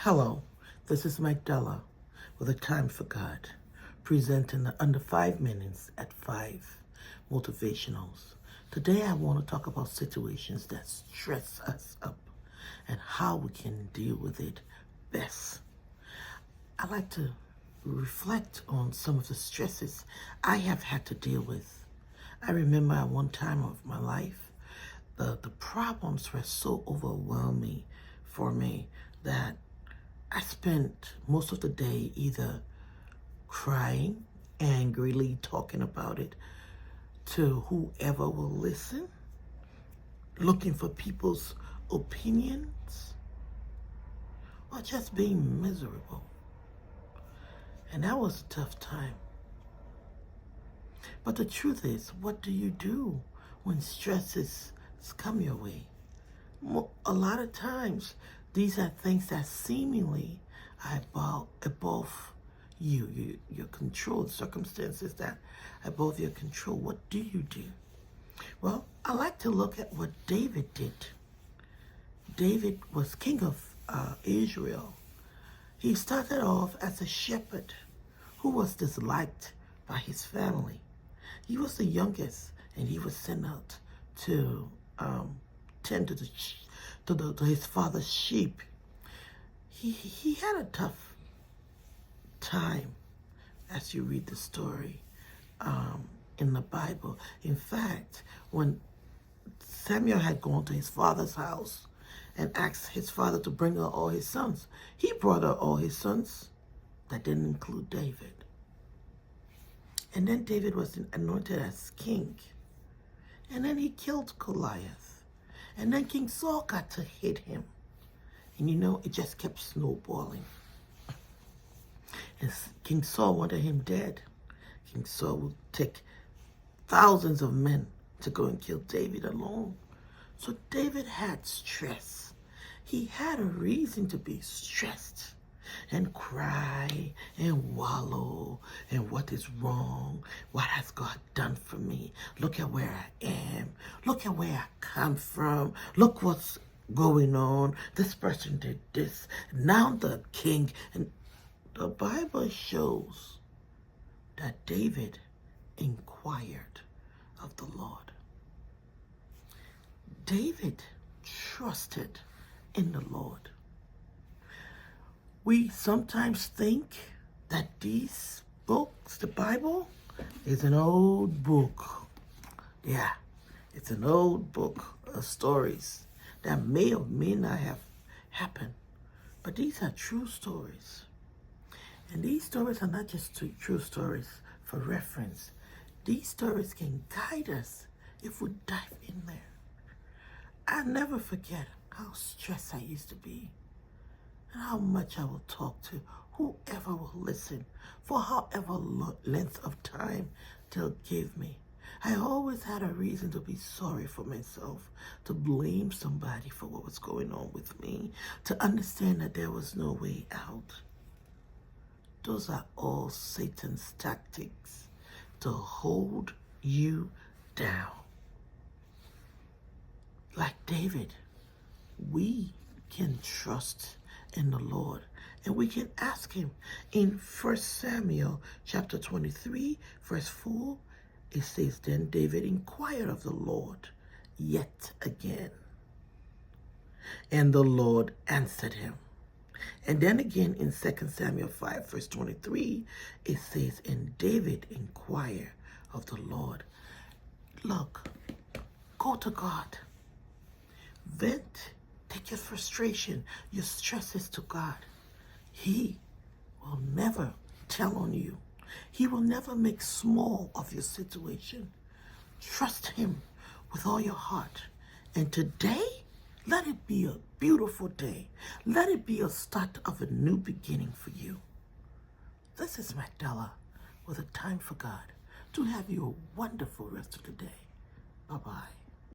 Hello, this is Magdala with a Time for God, presenting the Under 5 Minutes at 5 Motivationals. Today I want to talk about situations that stress us up and how we can deal with it best. I like to reflect on some of the stresses I have had to deal with. I remember at one time of my life, the problems were so overwhelming for me that I spent most of the day either crying, angrily talking about it to whoever will listen, looking for people's opinions, or just being miserable. And that was a tough time. But the truth is, what do you do when stresses come your way? A lot of times, these are things that seemingly are above your control, circumstances that are above your control. What do you do? Well, I like to look at what David did. David was king of Israel. He started off as a shepherd who was disliked by his family. He was the youngest, and he was sent out to tend to his father's sheep. He had a tough time as you read the story in the Bible. In fact, when Samuel had gone to his father's house and asked his father to bring her all his sons, he brought her all his sons. That didn't include David. And then David was anointed as king. And then he killed Goliath. And then King Saul got to hit him. And it just kept snowballing. And King Saul wanted him dead. King Saul would take thousands of men to go and kill David alone. So David had stress. He had a reason to be stressed and cry and wallow and what is wrong? What has God done for me? Look at where I am. Look at where I come from. Look what's going on. This person did this. Now the king. And the Bible shows that David inquired of the Lord. David trusted in the Lord. We sometimes think that these books, the Bible, is an old book. Yeah, it's an old book of stories that may or may not have happened. But these are true stories. And these stories are not just true stories for reference. These stories can guide us if we dive in there. I'll never forget how stressed I used to be. And how much I will talk to whoever will listen for however length of time they'll give me. I always had a reason to be sorry for myself, to blame somebody for what was going on with me, to understand that there was no way out. Those are all Satan's tactics to hold you down. Like David, we can trust in the Lord, and we can ask him. In 1 Samuel chapter 23 verse 4, it says, then David inquired of the Lord yet again, and the Lord answered him. And then again in 2 Samuel 5 verse 23, it says, and David inquired of the Lord. Look, go to God, vent. Take your frustration, your stresses to God. He will never tell on you. He will never make small of your situation. Trust him with all your heart. And today, let it be a beautiful day. Let it be a start of a new beginning for you. This is Magdala with a Time for God. To have you a wonderful rest of the day. Bye-bye.